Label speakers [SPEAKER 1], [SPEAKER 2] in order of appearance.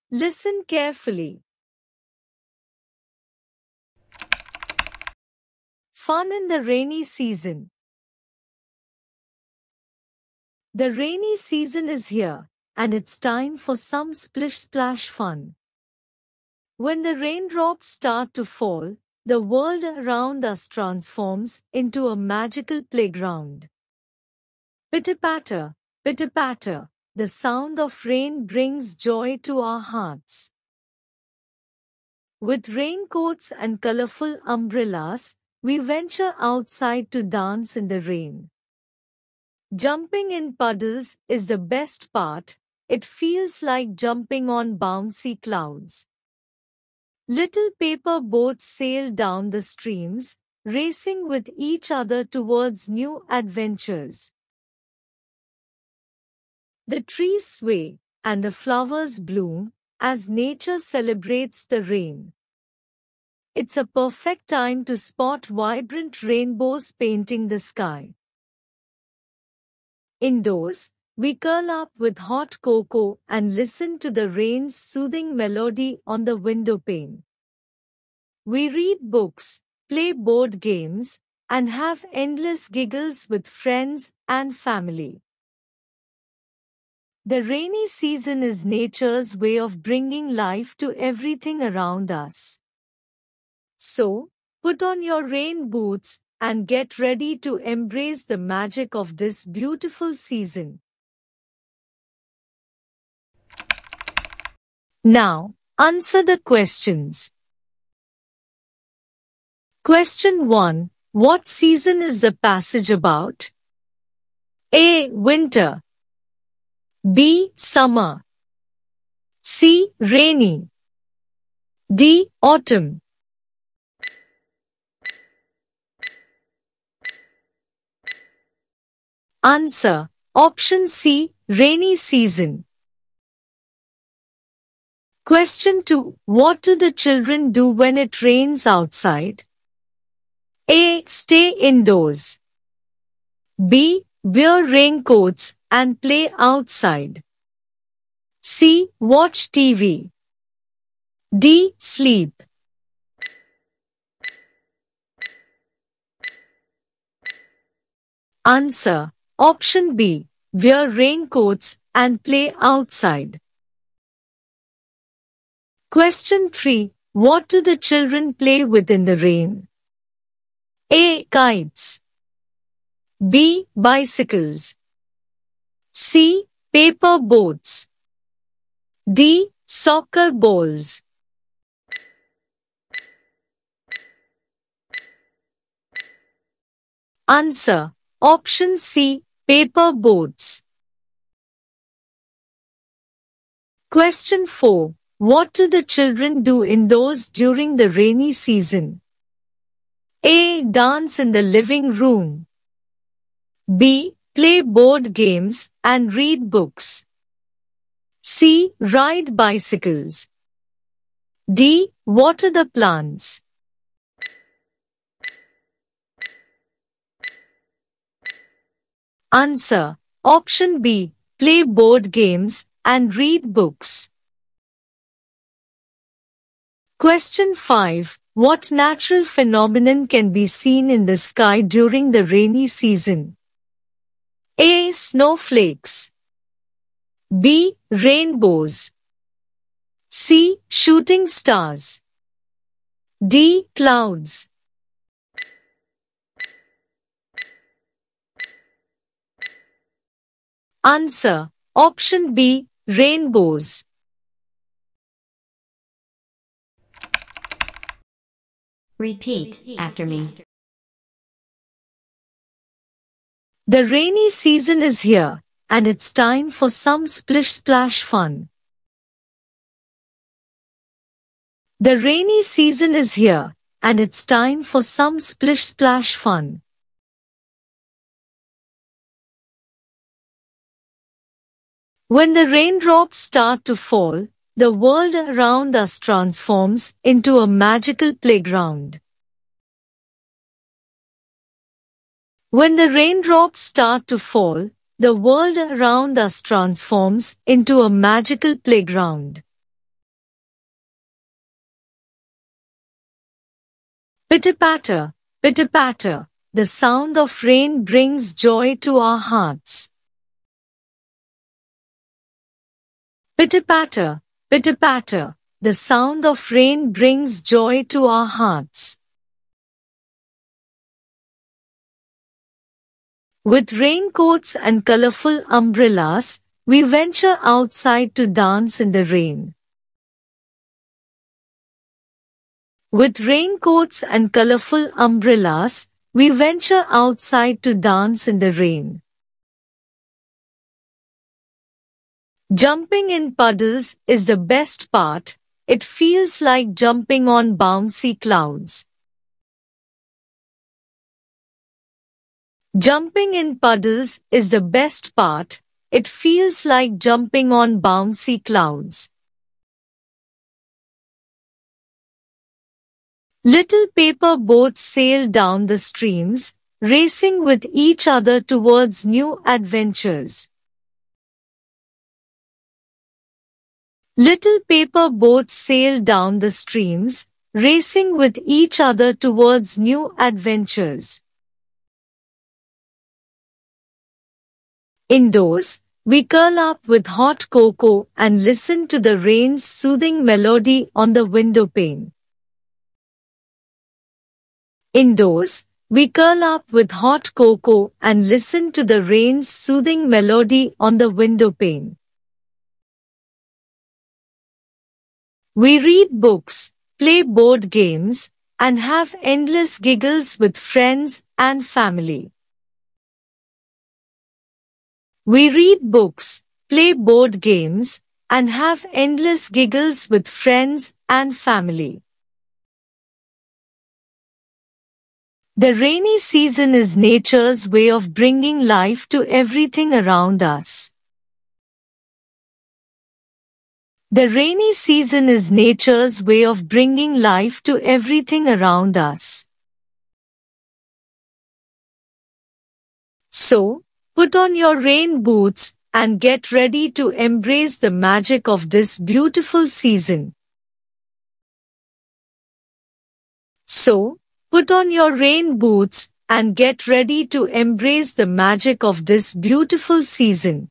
[SPEAKER 1] Listen carefully. Fun in the rainy season. The rainy season is here, and it's time for some splish-splash fun. When the raindrops start to fall, the world around us transforms into a magical playground. Pitter-patter, pitter-patter, the sound of rain brings joy to our hearts. With raincoats and colorful umbrellas, we venture outside to dance in the rain. Jumping in puddles is the best part. It feels like jumping on bouncy clouds. Little paper boats sail down the streams, racing with each other towards new adventures. The trees sway, and the flowers bloom, as nature celebrates the rain. It's a perfect time to spot vibrant rainbows painting the sky. Indoors, we curl up with hot cocoa and listen to the rain's soothing melody on the window pane. We read books, play board games, and have endless giggles with friends and family. The rainy season is nature's way of bringing life to everything around us. So, put on your rain boots and get ready to embrace the magic of this beautiful season. Now, answer the questions. Question 1. What season is the passage about? A. Winter. B. Summer. C. Rainy. D. Autumn. Answer. Option C. Rainy season. Question 2. What do the children do when it rains outside? A. Stay indoors. B. Wear raincoats and play outside. C. Watch TV. D. Sleep. Answer. Option B. Wear raincoats and play outside. Question 3. What do the children play with in the rain? A. Kites. B. Bicycles. C. Paper boats. D. Soccer balls. Answer. Option C. Paper boats. Question 4. What do the children do indoors during the rainy season? A. Dance in the living room. B. Play board games and read books. C. Ride bicycles. D. Water the plants. Answer. Option B. Play board games and read books. Question 5. What natural phenomenon can be seen in the sky during the rainy season? A. Snowflakes. B. Rainbows. C. Shooting stars. D. Clouds. Answer. Option B. Rainbows.
[SPEAKER 2] Repeat after me.
[SPEAKER 1] The rainy season is here, and it's time for some splish-splash fun. The rainy season is here, and it's time for some splish-splash fun. When the raindrops start to fall, the world around us transforms into a magical playground. When the raindrops start to fall, the world around us transforms into a magical playground. Pitter-patter, pitter-patter, the sound of rain brings joy to our hearts. Pitter-patter, pitter-patter, the sound of rain brings joy to our hearts. With raincoats and colorful umbrellas, we venture outside to dance in the rain. With raincoats and colorful umbrellas, we venture outside to dance in the rain. Jumping in puddles is the best part. It feels like jumping on bouncy clouds. Jumping in puddles is the best part. It feels like jumping on bouncy clouds. Little paper boats sail down the streams, racing with each other towards new adventures. Little paper boats sail down the streams, racing with each other towards new adventures. Indoors, we curl up with hot cocoa and listen to the rain's soothing melody on the window pane. Indoors, we curl up with hot cocoa and listen to the rain's soothing melody on the window pane. We read books, play board games, and have endless giggles with friends and family. We read books, play board games, and have endless giggles with friends and family. The rainy season is nature's way of bringing life to everything around us. The rainy season is nature's way of bringing life to everything around us. So, put on your rain boots and get ready to embrace the magic of this beautiful season. So, put on your rain boots and get ready to embrace the magic of this beautiful season.